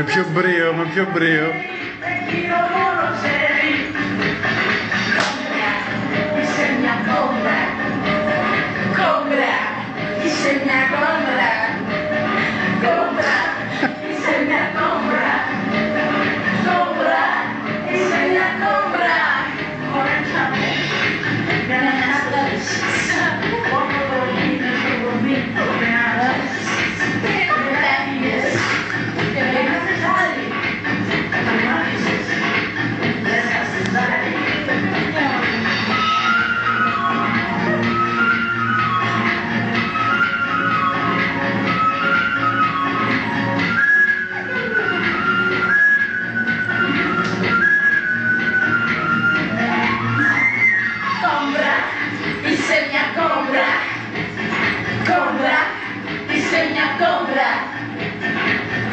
Με πιο μπρίο, με πιο μπρίο. Είσαι μια κόμπρα. Κόμπρα. Είσαι μια κόμπρα. Κόμπρα. Είσαι μια κόμπρα. Κόμπρα. Είσαι μια κόμπρα. Δεν αναστατήσεις. Μόνο το είναι το κορμί.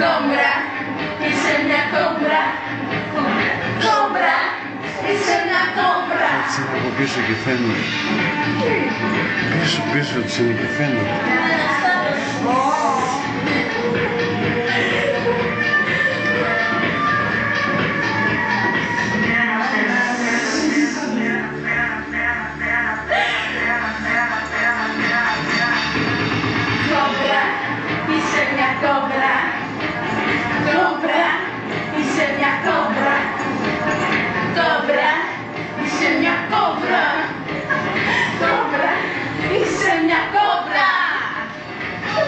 Κόμπρα, είσαι μια κόμπρα. Κόμπρα, είσαι μια κόμπρα. Έτσι είναι από πίσω και φαίνεται. Πίσω της είναι και φαίνεται. Κόμπρα, είσαι μια κόμπρα. Κόμπρα, είσαι μια κόμπρα. Κόμπρα, είσαι μια κόμπρα. Κόμπρα, είσαι μια κόμπρα.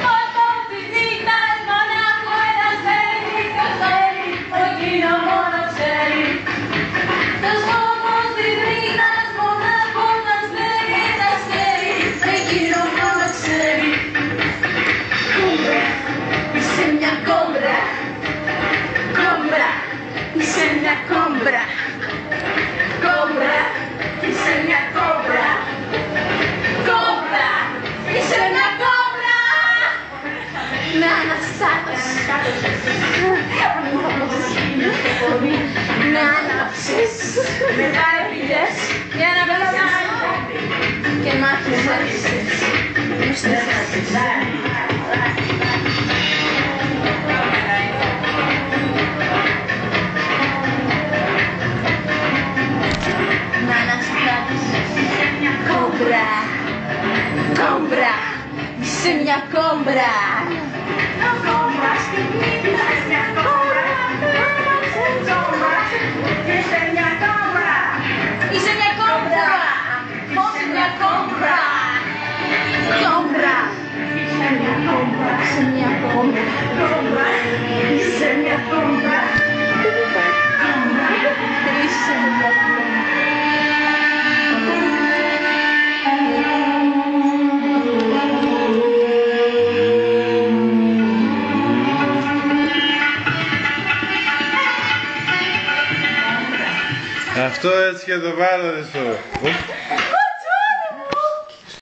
Μόνο τη νύχτα μονάχο ένα αστέρι, το αστέρι, εκείνο μόνο ξέρει. Το σκοπός της νύχτας μονάχο ένα αστέρι, το αστέρι, εκείνο μόνο ξέρει. Κόμπρα, είσαι μια κόμπρα. Κόμπρα, είσαι μια κόμπρα. Κόμπρα, είσαι μια κόμπρα. Κόμπρα, είσαι μια κόμπρα. Με αναστάτωσες. Με άναψες. Μετά έπηγες για να περάσεις και μ' άφησες. Κόμπρα, κόμπρα, είσαι μια κόμπρα. Κόμπρα, στην νύχτα είσαι μια κόμπρα. Είσαι μια κόμπρα. Είσαι μια κόμπρα. Είσαι μια κόμπρα. Κόμπρα. Είσαι μια κόμπρα. Είσαι μια κόμπρα. Κόμπρα. Είσαι μια κόμπρα. Είσαι μια κόμπρα. Αυτό έτσι και το βάλω, δεν σου.